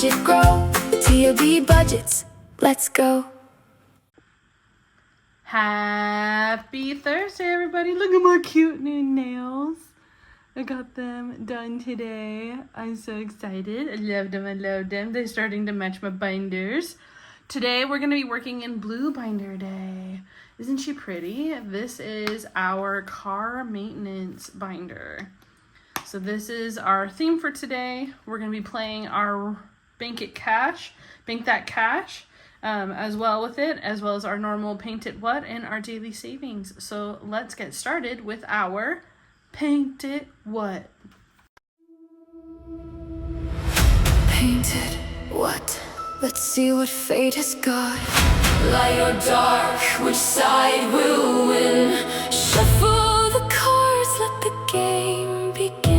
budget grow. TOB budgets, let's go. Happy Thursday, everybody. Look at my cute new nails. I got them done today. I'm so excited. I love them. I love them. They're starting to match my binders. Today, we're going to be working in Blue Binder Day. Isn't she pretty? This is our car maintenance binder. So this is our theme for today. We're going to be playing our Bank That Cash, as well with it, as well as our normal Paint It What and our daily savings. So let's get started with our Paint It What. Paint it what? Let's see what fate has got. Light or dark, which side will win? Shuffle the cards, let the game begin.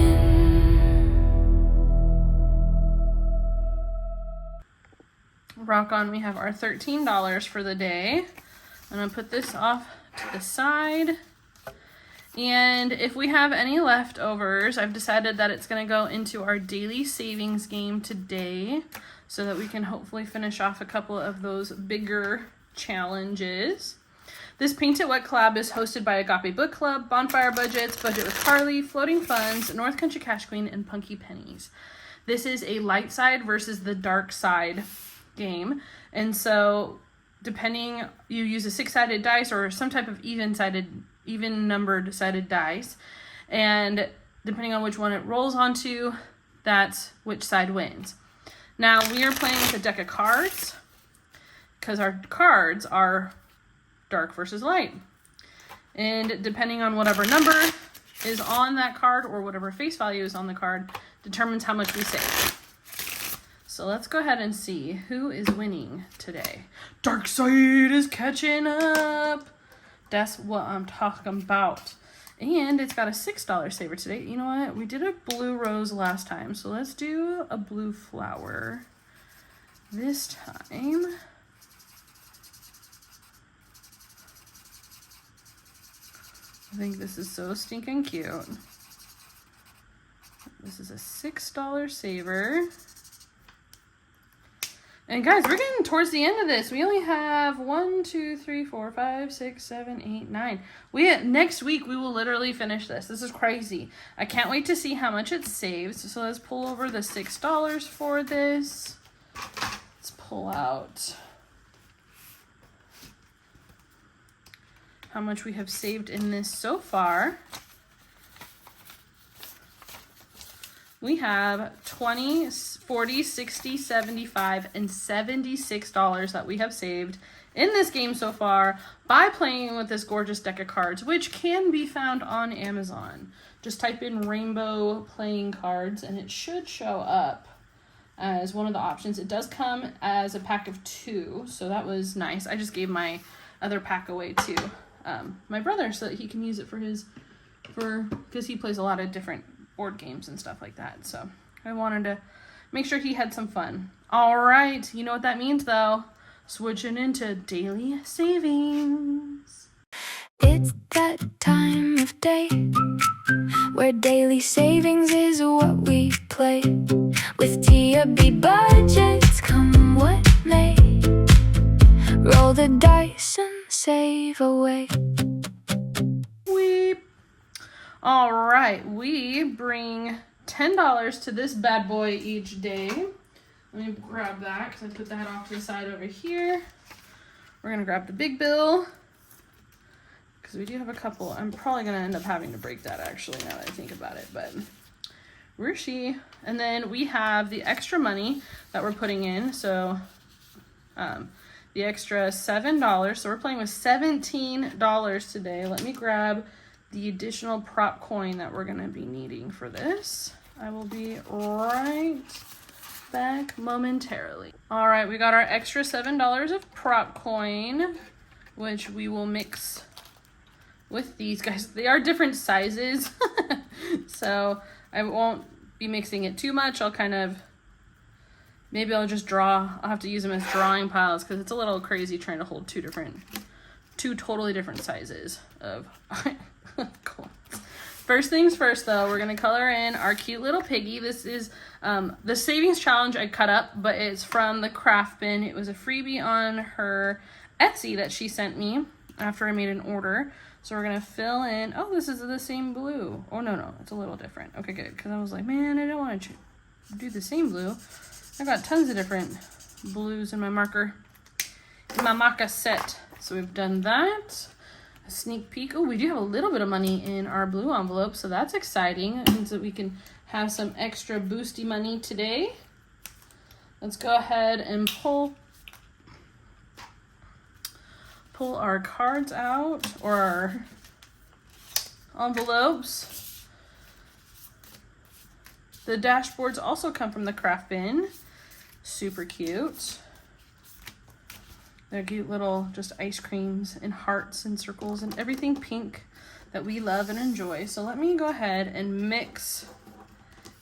Rock on, we have our $13 for the day. I'm gonna put this off to the side. And if we have any leftovers, I've decided that it's gonna go into our daily savings game today so that we can hopefully finish off a couple of those bigger challenges. This Paint It What collab is hosted by Agape Book Club, Bonfire Budgets, Budget with Carly, Floating Funds, North Country Cash Queen, and Punky Pennies. This is a light side versus the dark side game, and so depending, you use a 6-sided dice or some type of even numbered sided dice, and depending on which one it rolls onto, that's which side wins. Now we are playing with a deck of cards because our cards are dark versus light, and depending on whatever number is on that card or whatever face value is on the card determines how much we save. So let's go ahead and see who is winning today. Dark side is catching up. That's what I'm talking about. And it's got a $6 saver today. You know what? We did a blue rose last time, so let's do a blue flower this time. I think this is so stinking cute. This is a $6 saver. And guys, we're getting towards the end of this. We only have 1, 2, 3, 4, 5, 6, 7, 8, 9. Next week, we will literally finish this. This is crazy. I can't wait to see how much it saves. So let's pull over the $6 for this. Let's pull out how much we have saved in this so far. We have 20, 40, 60, 75, and $76 that we have saved in this game so far by playing with this gorgeous deck of cards, which can be found on Amazon. Just type in rainbow playing cards and it should show up as one of the options. It does come as a pack of 2, so that was nice. I just gave my other pack away to my brother so that he can use it because he plays a lot of different board games and stuff like that. So I wanted to make sure he had some fun. All right, you know what that means though. Switching into daily savings. It's that time of day where daily savings is what we play. With TOB budgets, come what may. Roll the dice and save away. All right, we bring $10 to this bad boy each day. Let me grab that because I put that off to the side over here. We're going to grab the big bill because we do have a couple. I'm probably going to end up having to break that actually now that I think about it, but where's she? And then we have the extra money that we're putting in. So the extra $7. So we're playing with $17 today. Let me grab the additional prop coin that we're going to be needing for this. I will be right back momentarily. All right, we got our extra $7 of prop coin, which we will mix with these guys. They are different sizes, so I won't be mixing it too much. Maybe I'll just draw. I'll have to use them as drawing piles because it's a little crazy trying to hold two totally different sizes of coins. First things first, though, we're going to color in our cute little piggy. This is the Savings Challenge I cut up, but it's from the craft bin. It was a freebie on her Etsy that she sent me after I made an order. So we're going to fill in. Oh, this is the same blue. Oh, no, it's a little different. Okay, good, because I was like, man, I don't want to do the same blue. I got tons of different blues in my marker, in my marker set. So we've done that. A sneak peek. Oh, we do have a little bit of money in our blue envelope, so that's exciting. It means that we can have some extra boosty money today. Let's go ahead and pull our cards out, or our envelopes. The dashboards also come from the craft bin. Super cute. They're cute little just ice creams and hearts and circles and everything pink that we love and enjoy. So let me go ahead and mix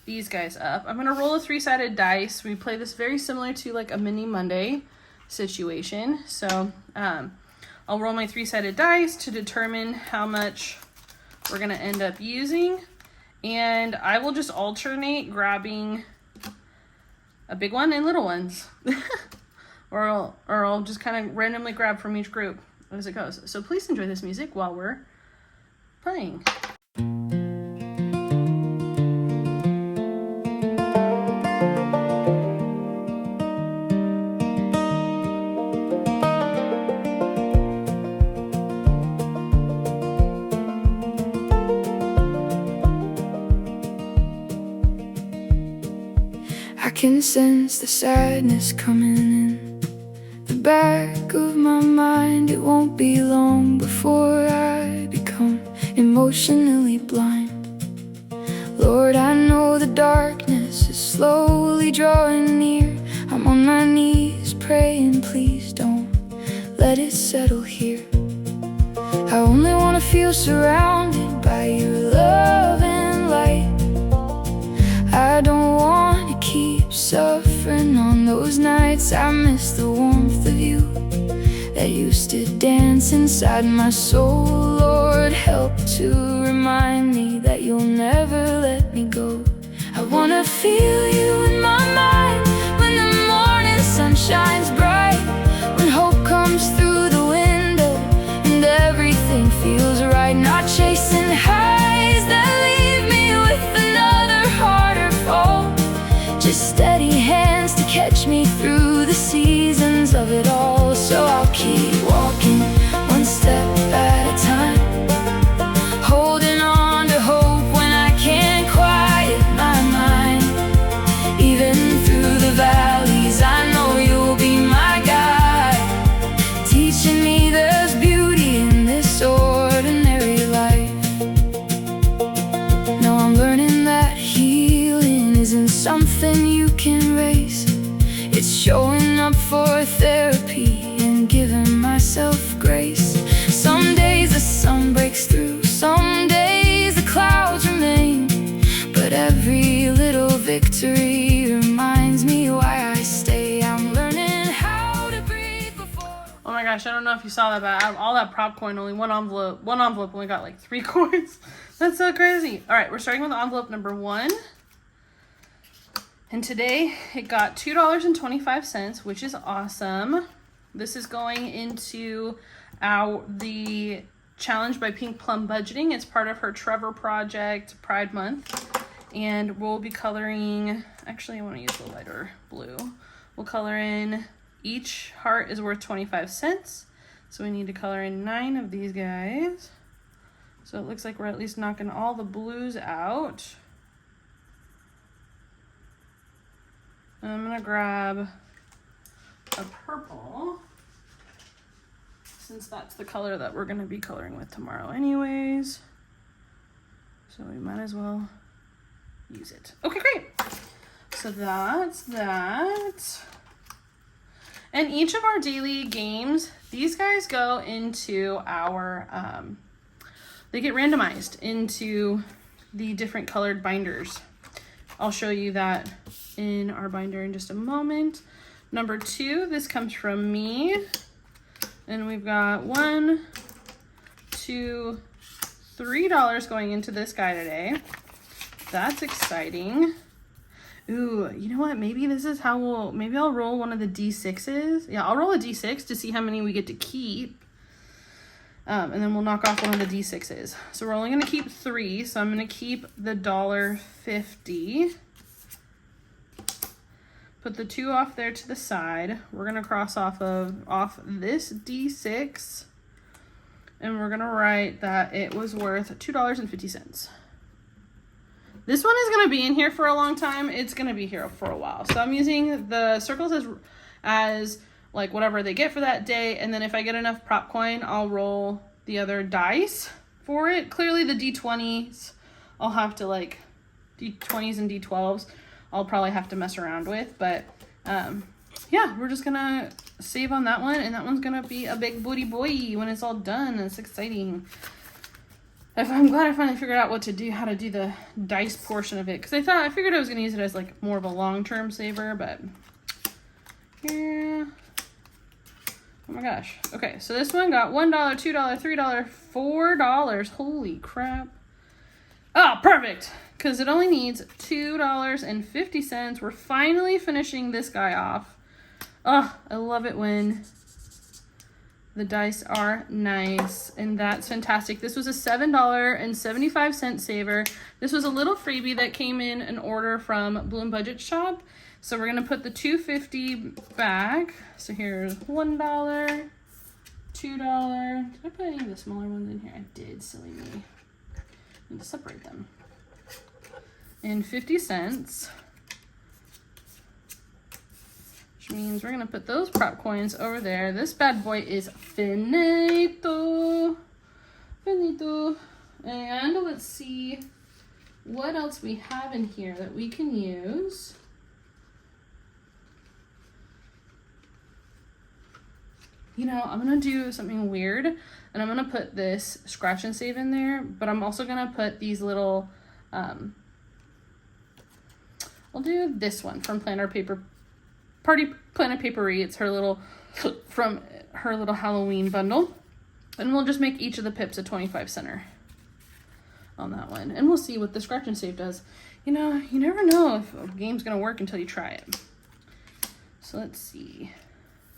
these guys up. I'm gonna roll a 3-sided dice. We play this very similar to like a mini Monday situation. So I'll roll my 3-sided dice to determine how much we're gonna end up using. And I will just alternate grabbing a big one and little ones. or I'll just kind of randomly grab from each group as it goes. So please enjoy this music while we're playing. I can sense the sadness coming in the back of my mind. It won't be long before I become emotionally blind. Lord, I know the darkness is slowly drawing near. I'm on my knees praying, please don't let it settle here. I only want to feel surrounded by your love and light. I don't want to keep suffering on those nights. I miss the warmth of you that used to dance inside my soul. Lord, help to remind me that you'll never let me go. I want to feel you in my mind when the morning sun shines bright, when hope comes through the window and everything feels right. Not chasing highs that leave me with another harder fall, just steady hands to catch me through the seasons of it all. So I'll keep walking one step at a time, holding on to hope when I can't quiet my mind. Even through the valleys, I know you'll be my guide, teaching me there's beauty in this ordinary life. Now I'm learning that healing isn't something you can race. It's showing up for therapy and giving myself grace. Some days the sun breaks through, some days the clouds remain, but every little victory reminds me why I stay. I'm learning how to breathe before. Oh my gosh, I don't know if you saw that, but out of all that prop coin, only one envelope only got like 3 coins. That's so crazy. All right, we're starting with envelope number 1. And today it got $2.25, which is awesome. This is going into the challenge by Pink Plumb Budgeting. It's part of her Trevor Project Pride Month. And we'll be coloring, actually I want to use the lighter blue. We'll color in, each heart is worth 25 cents. So we need to color in 9 of these guys. So it looks like we're at least knocking all the blues out. And I'm gonna grab a purple, since that's the color that we're gonna be coloring with tomorrow anyways. So we might as well use it. Okay, great. So that's that. And each of our daily games, these guys go into our, they get randomized into the different colored binders. I'll show you that in our binder in just a moment. Number 2, this comes from me. And we've got 1, 2, $3 going into this guy today. That's exciting. Ooh, you know what? Maybe this is how maybe I'll roll one of the D6s. Yeah, I'll roll a D6 to see how many we get to keep. And then we'll knock off one of the D6s. So we're only going to keep 3. So I'm going to keep the $1.50. Put the 2 off there to the side. We're going to cross off this D6. And we're going to write that it was worth $2.50. This one is going to be in here for a long time. It's going to be here for a while. So I'm using the circles as like whatever they get for that day. And then if I get enough prop coin, I'll roll the other dice for it. Clearly the D20s, I'll have to like D20s and D12s, I'll probably have to mess around with. But yeah, we're just going to save on that one. And that one's going to be a big booty boy when it's all done. It's exciting. I'm glad I finally figured out how to do the dice portion of it. Because I figured I was going to use it as like more of a long-term saver, but yeah. Oh my gosh. Okay, so this one got $1, $2, $3, $4. Holy crap. Oh, perfect. Because it only needs $2.50. We're finally finishing this guy off. Oh, I love it when the dice are nice, and that's fantastic. This was a $7.75 saver. This was a little freebie that came in an order from Bloom Budget Shop. So we're gonna put the $2.50 back. So here's $1, $2. Did I put any of the smaller ones in here? I did, silly me. I need to separate them. And 50 cents. Means we're gonna put those prop coins over there. This bad boy is finito. And let's see what else we have in here that we can use. You know, I'm gonna do something weird, and I'm gonna put this scratch and save in there, but I'm also gonna put these little I'll do this one from Party Planner Papery. It's her little from her little Halloween bundle, and we'll just make each of the pips a 25 center on that one, and we'll see what the scratch and save does. You know, you never know if a game's gonna work until you try it. So let's see,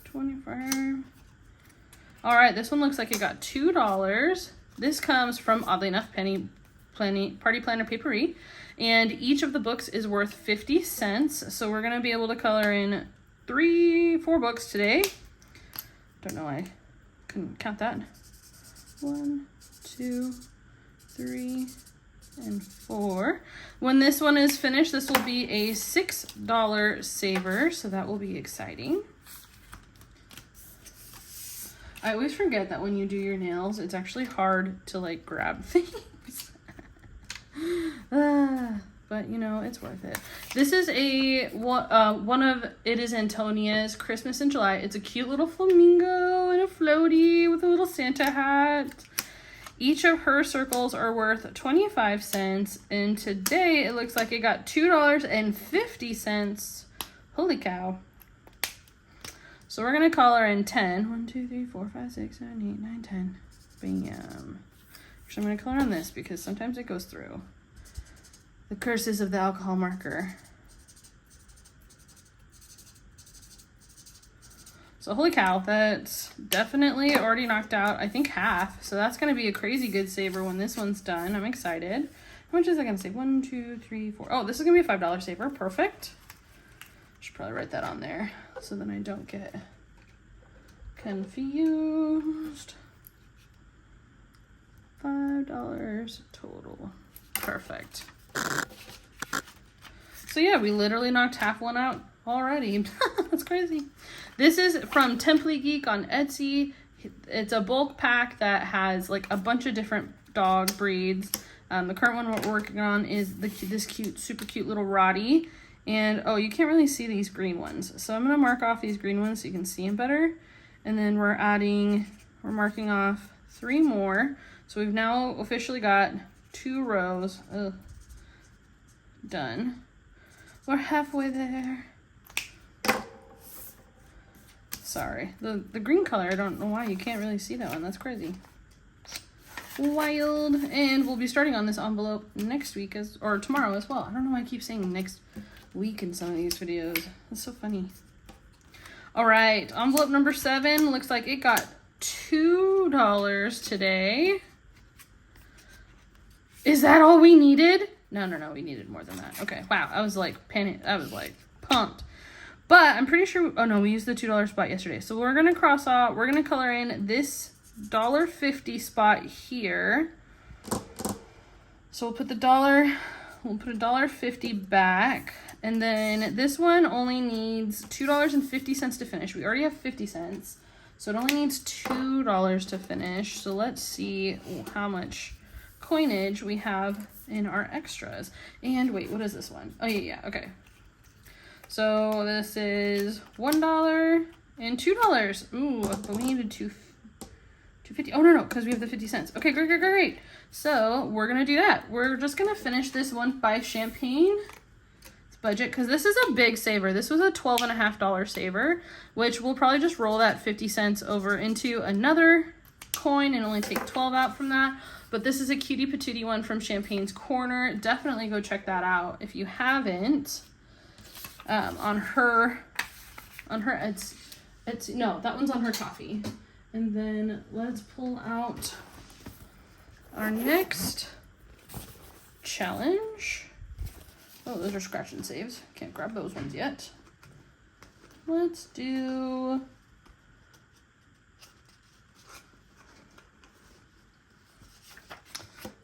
25. All right, this one looks like it got $2. This comes from, oddly enough, Party Planner Papery. And each of the books is worth 50 cents. So we're going to be able to color in 4 books today. Don't know why I couldn't count that. 1, 2, 3, and 4. When this one is finished, this will be a $6 saver. So that will be exciting. I always forget that when you do your nails, it's actually hard to like grab things. But you know, it's worth it. This is one of It Is Antonia's Christmas in July. It's a cute little flamingo and a floaty with a little Santa hat. Each of her circles are worth 25 cents, and today it looks like it got $2.50. Holy cow. So we're gonna color in 10. 1, 2, 3, 4, 5, 6, 7, 8, 9, 10. Bam. Actually, I'm gonna color on this because sometimes it goes through. The curses of the alcohol marker. So holy cow, that's definitely already knocked out, I think, half. So that's gonna be a crazy good saver when this one's done. I'm excited. How much is I gonna save? 1, 2, 3, 4. Oh, this is gonna be a $5 saver. Perfect. Should probably write that on there so then I don't get confused. $5 total. Perfect. So yeah, we literally knocked half one out already. That's crazy. This is from Template Geek on Etsy. It's a bulk pack that has like a bunch of different dog breeds. The current one we're working on is this cute, super cute little Roddy. And oh, you can't really see these green ones. So I'm gonna mark off these green ones so you can see them better. And then we're marking off 3 more. So we've now officially got 2 rows. Ugh. Done. We're halfway there. Sorry. The green color, I don't know why you can't really see that one. That's crazy. wild. And we'll be starting on this envelope next week or tomorrow as well. I don't know why I keep saying next week in some of these videos. That's so funny. All right, envelope number 7 looks like it got $2 today. Is that all we needed? No, we needed more than that. Okay, wow, I was like panicked. I was like pumped. But I'm pretty sure, oh no, we used the $2 spot yesterday. So we're gonna cross out, we're gonna color in this $1.50 spot here. So we'll put the dollar, we'll put $1.50 back. And then this one only needs $2.50 to finish. We already have 50 cents. So it only needs $2 to finish. So let's see how much coinage we have in our extras. And wait, what is this one? Oh yeah, okay. So this is $1 and $2. Ooh, but we needed $2.50. Oh no, because we have the 50 cents. Okay, great. So we're gonna do that. We're just gonna finish this one by Champagne budget, because this is a big saver. This was a $12.50 saver, which we'll probably just roll that 50 cents over into another coin and only take 12 out from that. But this is a cutie patootie one from Champagne's Corner. Definitely go check that out if you haven't. On her Etsy, no, that one's on her Coffee. And then let's pull out our next challenge. Oh, those are scratch and saves. Can't grab those ones yet. Let's do...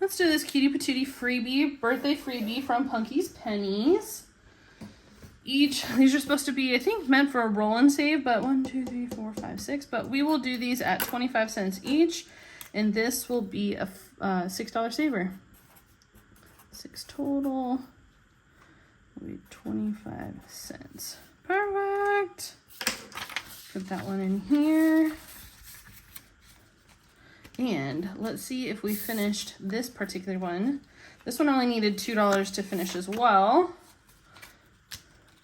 this cutie patootie freebie, birthday freebie from Punky's Pennies. These are supposed to be, I think, meant for a roll and save, but 1, 2, 3, 4, 5, 6. But we will do these at 25 cents each, and this will be a $6 saver. 6 total. Will be 25 cents. Perfect. Put that one in here. And let's see if we finished this particular one. This one only needed $2 to finish as well.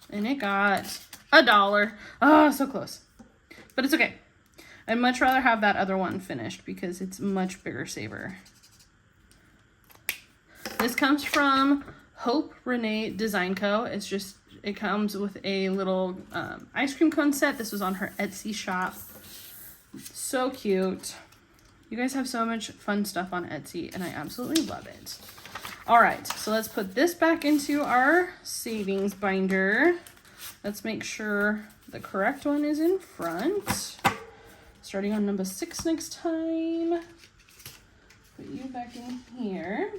And it got $1. Oh, so close. But it's okay. I'd much rather have that other one finished because it's much bigger saver. This comes from Hope Renee Design Co. It comes with a little ice cream cone set. This was on her Etsy shop. So cute. You guys have so much fun stuff on Etsy, and I absolutely love it. All right, so let's put this back into our savings binder. Let's make sure the correct one is in front. Starting on number 6 next time. Put you back in here.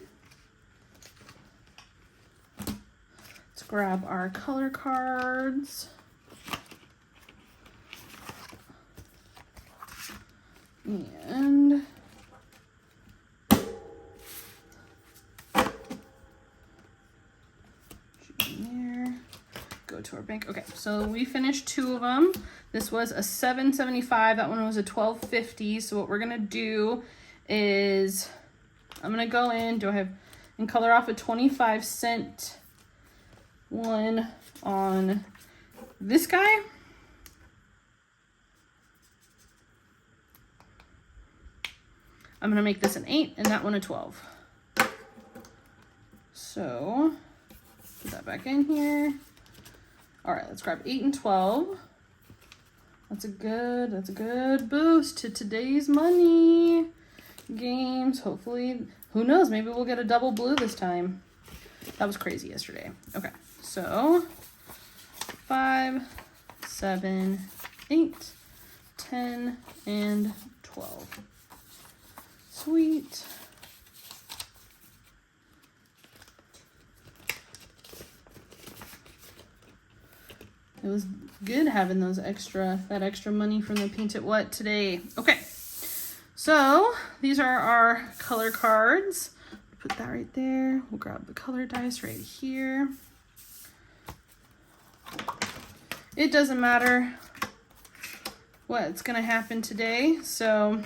Let's grab our color cards. And there. Go to our bank. Okay, so we finished 2 of them. This was a $7.75. That one was a $12.50. So what we're gonna do is I'm gonna go in. And color off a 25-cent one on this guy. I'm gonna make this an 8 and that one a 12. So put that back in here. All right, let's grab 8 and 12. That's a good boost to today's money games. Hopefully, who knows, maybe we'll get a double blue this time. That was crazy yesterday. Okay, so 5, 7, 8, 10, and 12. Sweet. It was good having that extra money from the Paint It What today. Okay, so these are our color cards. Put that right there. We'll grab the color dice right here. It doesn't matter what's gonna happen today. So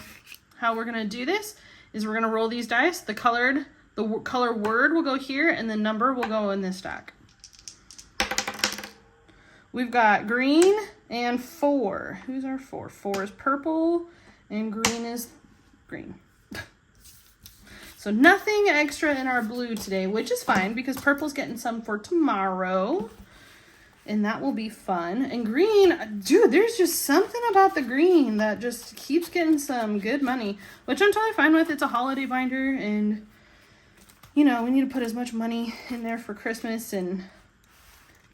how we're gonna do this is we're gonna roll these dice. The color word will go here and the number will go in this stack. We've got green and 4. Who's our 4? 4 is purple and green is green. So nothing extra in our blue today, which is fine because purple's getting some for tomorrow. And that will be fun. And green, dude, there's just something about the green that just keeps getting some good money, which I'm totally fine with. It's a holiday binder, and, you know, we need to put as much money in there for Christmas and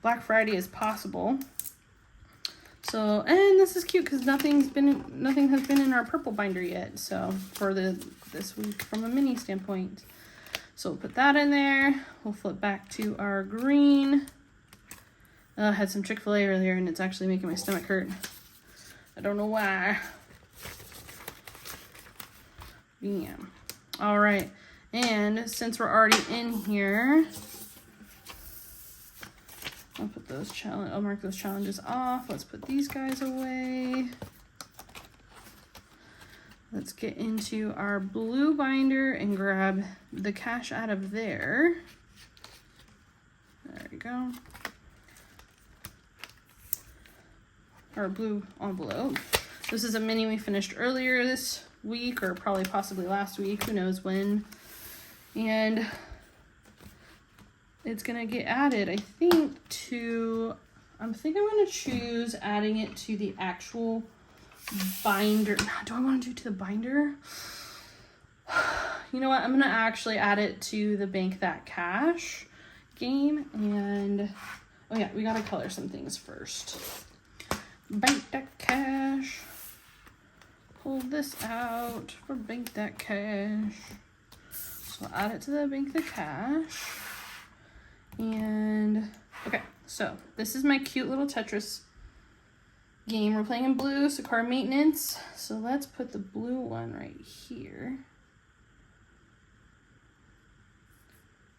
Black Friday as possible. So, and this is cute because nothing has been in our purple binder yet. So, for this week from a mini standpoint. So, we'll put that in there. We'll flip back to our green. I had some Chick-fil-A earlier and it's actually making my stomach hurt. I don't know why. Bam. All right. And since we're already in here, I'll mark those challenges off. Let's put these guys away. Let's get into our blue binder and grab the cash out of there. There we go. Our blue envelope. This is a mini we finished earlier this week, or probably possibly last week, who knows when. And it's gonna get added, I think I'm gonna choose adding it to the actual binder. Do I want to do it to the binder? You know what? I'm gonna actually add it to the Bank That Cash game. And oh yeah, we gotta color some things first. Bank That Cash. Pull this out for Bank That Cash. So I'll add it to the Bank That Cash. And okay, so this is my cute little Tetris game. We're playing in blue, so car maintenance. So let's put the blue one right here.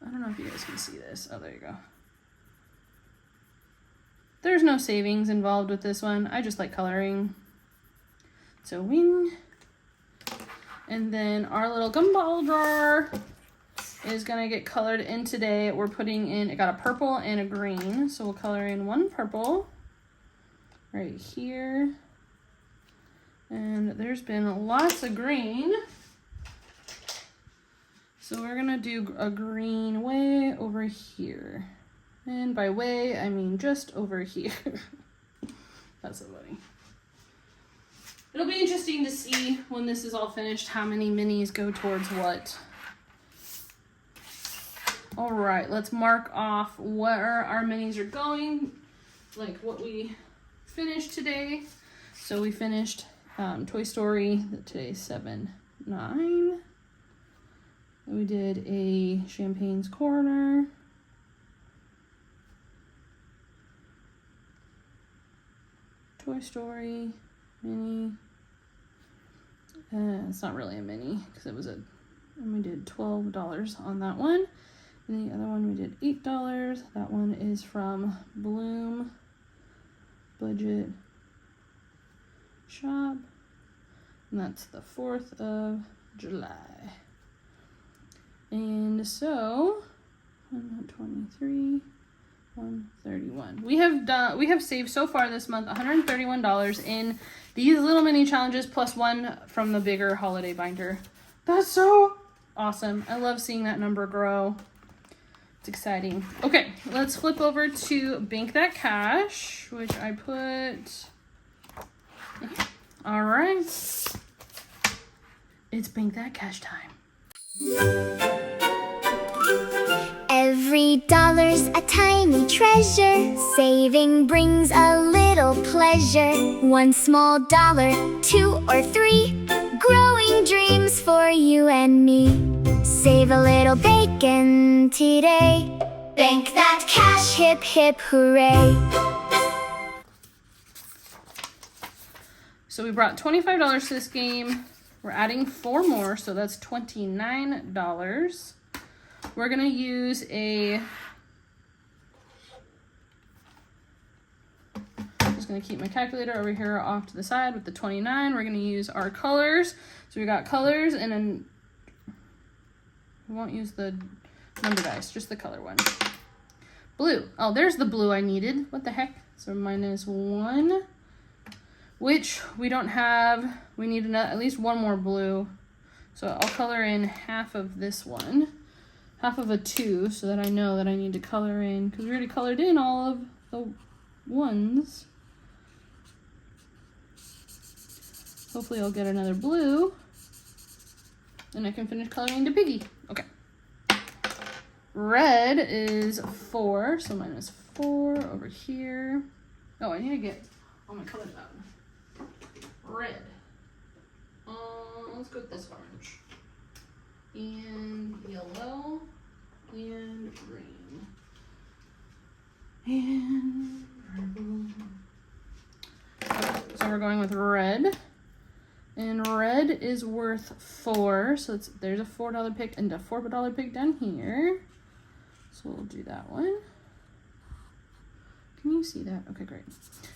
I don't know if you guys can see this. Oh, there you go. There's no savings involved with this one. I just like coloring. So wing. And then our little gumball drawer is gonna get colored in today. We're putting in, it got a purple and a green. So we'll color in one purple right here. And there's been lots of green. So we're gonna do a green way over here. And by way, I mean just over here. That's so funny. It'll be interesting to see when this is all finished how many minis go towards what. All right, let's mark off where our minis are going, like what we finished today. So we finished Toy Story, today's 7/9. We did a Champagne's Corner. Toy Story mini. It's not really a mini because it was and we did $12 on that one. And the other one we did $8. That one is from Bloom Budget Shop. And that's the 4th of July. And so 123, 131. We have saved so far this month $131 in these little mini challenges plus one from the bigger holiday binder. That's so awesome. I love seeing that number grow. It's exciting. Okay, let's flip over to Bank That Cash, which I put. All right. It's Bank That Cash time. Every dollar's a tiny treasure. Saving brings a little pleasure. One small dollar, 2 or 3. Growing dreams for you and me. Save a little bacon today. Bank that cash, hip hip hooray. So we brought $25 to this game. We're adding 4 more, so that's $29. We're gonna use I'm just gonna keep my calculator over here off to the side with the 29. We're gonna use our colors. So we got colors, and then we won't use the number dice, just the color one. Blue. Oh, there's the blue I needed. What the heck? So -1, which we don't have. We need at least one more blue. So I'll color in half of this one, half of a 2, so that I know that I need to color in, because we already colored in all of the ones. Hopefully I'll get another blue, and I can finish coloring the piggy. Okay. Red is 4, so minus 4 over here. Oh, I need to get all my colors out. Red. Let's go with this orange. And yellow. And green. And purple. Okay, so we're going with red. And red is worth 4. So there's a $4 pick and a $4 pick down here. So we'll do that one. Can you see that? Okay, great.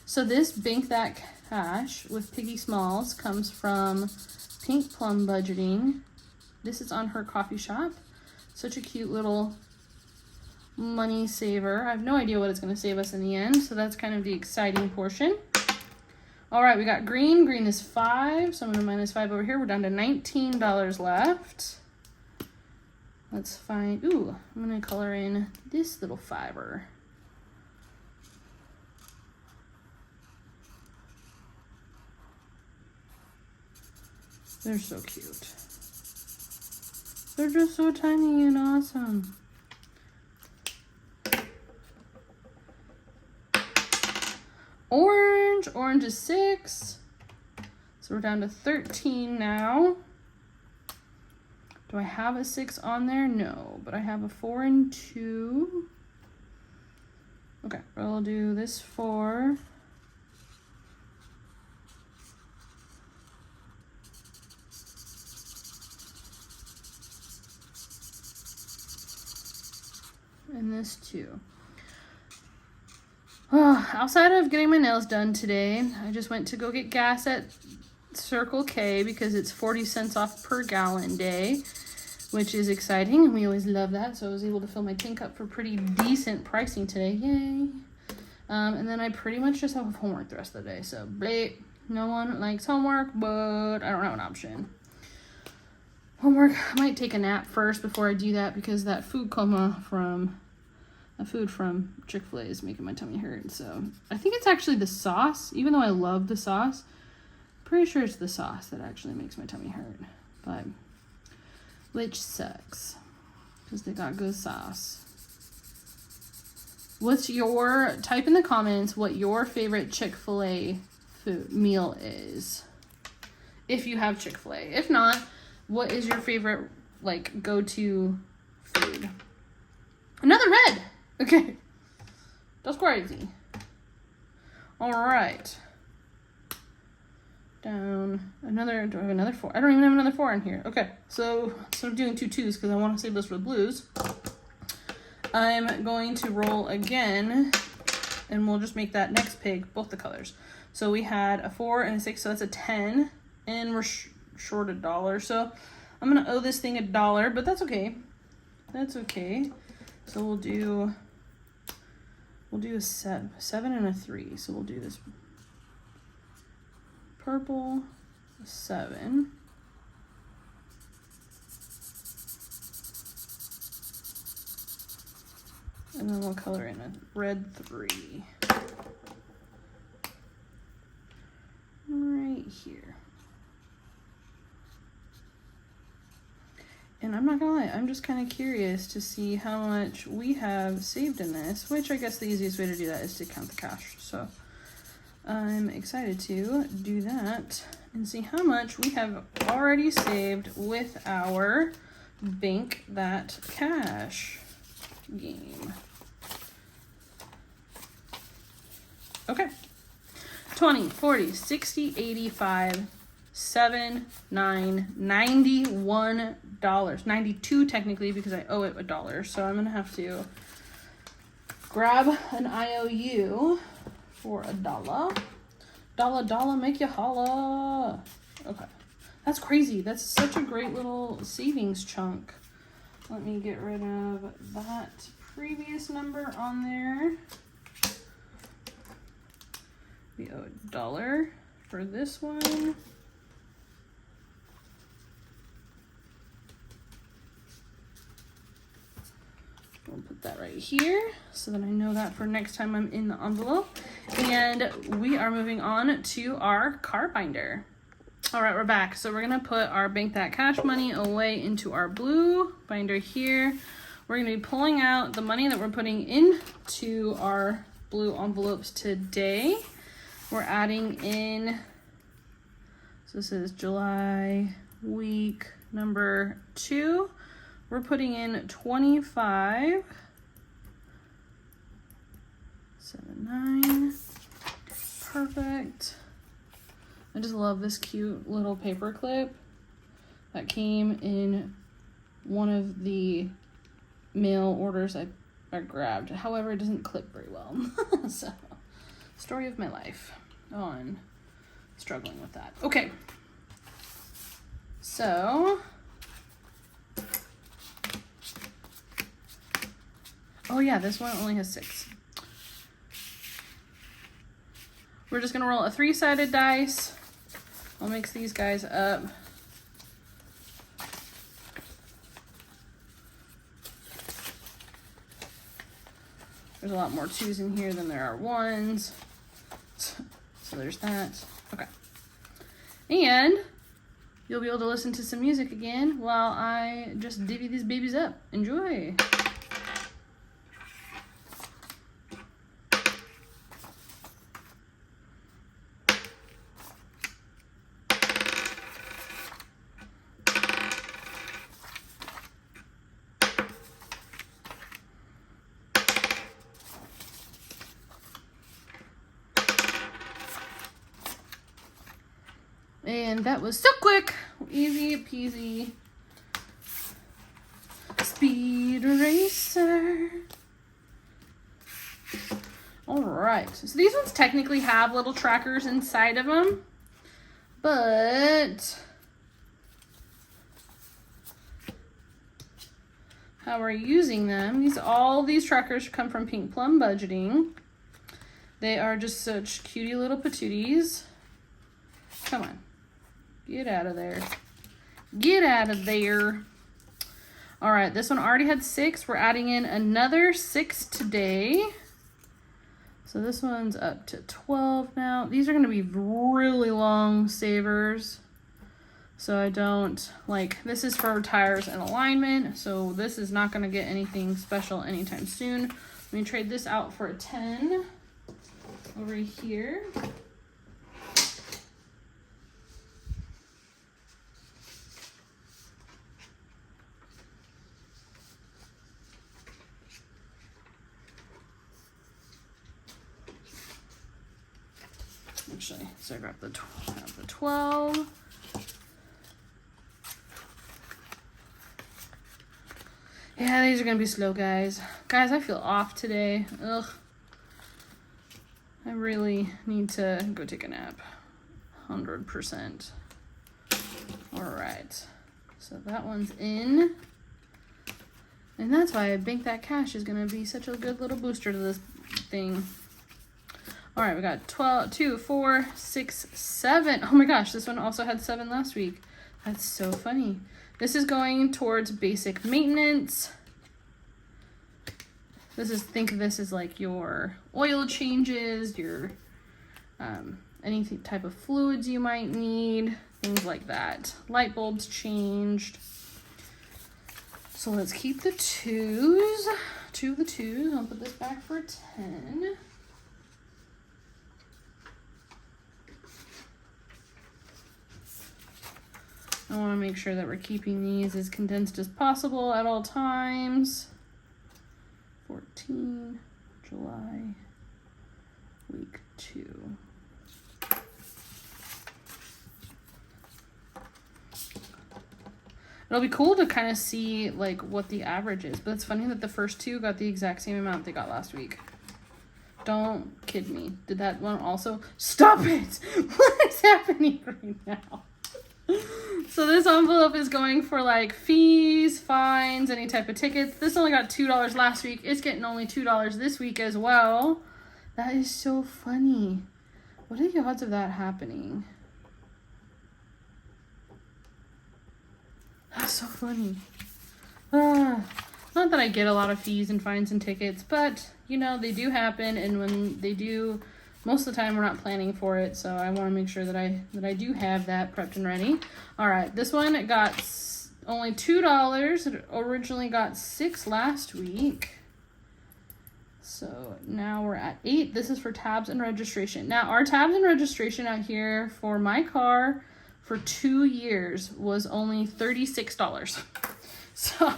So this Bank That Cash with Piggy Smalls comes from Pink Plumb Budgeting. This is on her coffee shop. Such a cute little money saver. I have no idea what it's going to save us in the end, so that's kind of the exciting portion. All right, we got green. Green is 5, so I'm going to minus 5 over here. We're down to $19 left. Let's find, ooh, I'm going to color in this little fiber. They're so cute. They're just so tiny and awesome. Orange. Orange is 6. So we're down to 13 now. Do I have a 6 on there? No, but I have a 4 and 2. Okay, I'll do this 4. And this 2. Oh, outside of getting my nails done today, I just went to go get gas at Circle K because it's 40 cents off per gallon day, which is exciting, and we always love that. So I was able to fill my tank up for pretty decent pricing today. Yay. And then I pretty much just have homework the rest of the day. So, bleh, no one likes homework, but I don't have an option. Homework, I might take a nap first before I do that because that food coma from Chick-fil-A is making my tummy hurt. So I think it's actually the sauce, even though I love the sauce. Pretty sure it's the sauce that actually makes my tummy hurt, but which sucks because they got good sauce. Type in the comments what your favorite Chick-fil-A food meal is, if you have Chick-fil-A. If not, what is your favorite like go-to food? Another red. Okay, that's crazy. All right. Down another, do I have another 4? I don't even have another 4 in here. Okay, so instead of doing 2 2s because I want to save this for the blues, I'm going to roll again, and we'll just make that next pig both the colors. So we had a 4 and a 6, so that's a 10, and we're short $1. So I'm gonna owe this thing $1, but that's okay. That's okay. So we'll do a 7 and a 3. So we'll do this purple 7. And then we'll color in a red 3. Right here. And I'm not gonna lie, I'm just kind of curious to see how much we have saved in this, which I guess the easiest way to do that is to count the cash. So I'm excited to do that and see how much we have already saved with our Bank That Cash game. Okay. 20, 40, 60, 85, 7, 9, $91. 92 technically because I owe it $1. So I'm gonna have to grab an IOU for $1. Dollar, make you holla. Okay. That's crazy. That's such a great little savings chunk. Let me get rid of that previous number on there. We owe $1 for this one. Put that right here so that I know that for next time I'm in the envelope. And we are moving on to our card binder. All right, we're back. So we're gonna put our Bank That Cash money away into our blue binder here. We're gonna be pulling out the money that we're putting into our blue envelopes today. We're adding in, so this is July week number 2. We're putting in 25, 7, 9, perfect. I just love this cute little paper clip that came in one of the mail orders I grabbed. However, it doesn't clip very well. So, story of my life on struggling with that. Okay. So, oh yeah, this one only has 6. We're just gonna roll a 3-sided dice. I'll mix these guys up. There's a lot more 2s in here than there are 1s. So there's that. Okay. And you'll be able to listen to some music again while I just divvy these babies up. Enjoy. And that was so quick, easy peasy, speed racer. All right, so these ones technically have little trackers inside of them, but how we're using them, all these trackers come from Pink Plumb Budgeting. They are just such cutie little patooties. Come on. Get out of there. Get out of there. All right, this one already had 6. We're adding in another 6 today. So this one's up to 12 now. These are going to be really long savers. So I don't, this is for tires and alignment. So this is not going to get anything special anytime soon. Let me trade this out for a 10 over here. Actually, so I grabbed the 12. Yeah, these are gonna be slow, guys. Guys, I feel off today. Ugh. I really need to go take a nap. 100%. All right. So that one's in. And that's why Bank That Cash is gonna be such a good little booster to this thing. All right, we got 2, 4, 6, 7. Oh my gosh, this one also had 7 last week. That's so funny. This is going towards basic maintenance. Think of this as like your oil changes, your any type of fluids you might need, things like that. Light bulbs changed. So let's keep the 2s. 2 of the 2s. I'll put this back for a 10. I want to make sure that we're keeping these as condensed as possible at all times. 14, July, week 2. It'll be cool to kind of see what the average is, but it's funny that the first 2 got the exact same amount they got last week. Don't kid me. Did that one also? Stop it! What is happening right now? So this envelope is going for fees, fines, any type of tickets. This only got $2 last week. It's getting only $2 this week as well. That is so funny. What are the odds of that happening? That's so funny. Not that I get a lot of fees and fines and tickets, but you know, they do happen, and when they do, most of the time we're not planning for it, so I want to make sure that I do have that prepped and ready. All right, this one got only $2. It originally got $6 last week. So now we're at $8. This is for tabs and registration. Now our tabs and registration out here for my car for 2 years was only $36. So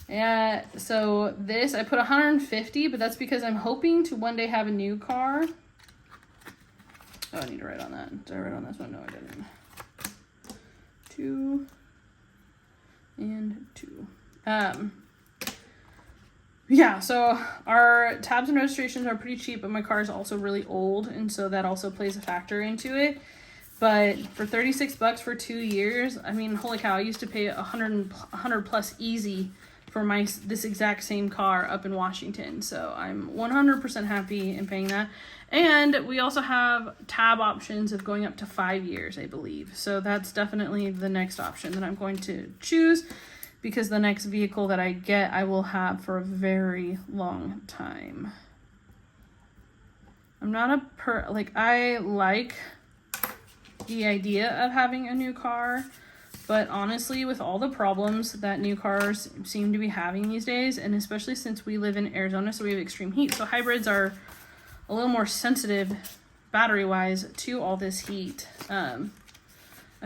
yeah, so this, I put $150, but that's because I'm hoping to one day have a new car. Oh, I need to write on that. Did I write on this one? No, I didn't. 2 and 2. Yeah, so our tabs and registrations are pretty cheap, but my car is also really old, and so that also plays a factor into it. But for $36 for 2 years, I mean, holy cow, I used to pay $100 plus easy for this exact same car up in Washington. So I'm 100% happy in paying that. And we also have tab options of going up to 5 years, I believe. So that's definitely the next option that I'm going to choose, because the next vehicle that I get, I will have for a very long time. I'm not I like the idea of having a new car, but honestly, with all the problems that new cars seem to be having these days, and especially since we live in Arizona, so we have extreme heat, so hybrids are a little more sensitive battery-wise to all this heat. I'm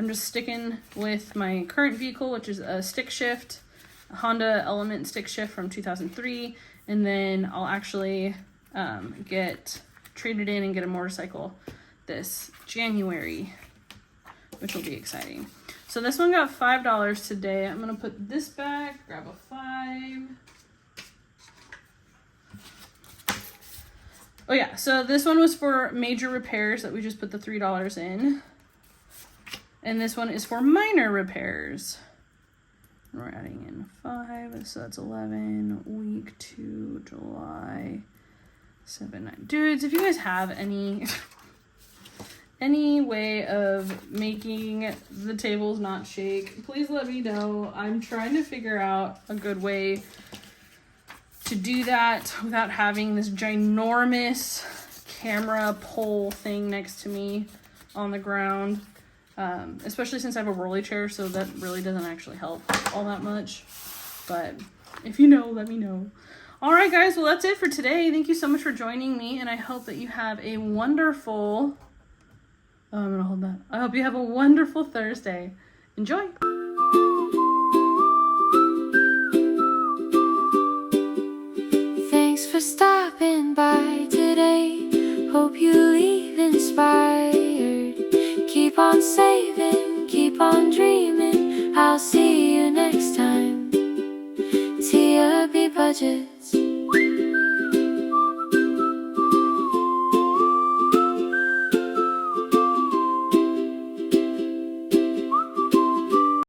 just sticking with my current vehicle, which is a stick shift, a Honda Element stick shift from 2003, and then I'll actually get traded in and get a motorcycle this January, which will be exciting. So this one got $5 today. I'm gonna put this back, grab a 5. Oh yeah, so this one was for major repairs that we just put the $3 in. And this one is for minor repairs. We're adding in 5, so that's 11, week 2, July 7, 9. Dudes, if you guys have any way of making the tables not shake, please let me know. I'm trying to figure out a good way to do that without having this ginormous camera pole thing next to me on the ground. Especially since I have a rolly chair, so that really doesn't actually help all that much. But if you know, let me know. All right, guys, well, that's it for today. Thank you so much for joining me, and I hope that you have a wonderful... Oh, I'm gonna hold that. I hope you have a wonderful Thursday. Enjoy! Thanks for stopping by today. Hope you leave inspired. Keep on saving, keep on dreaming. I'll see you next time. TB Budget.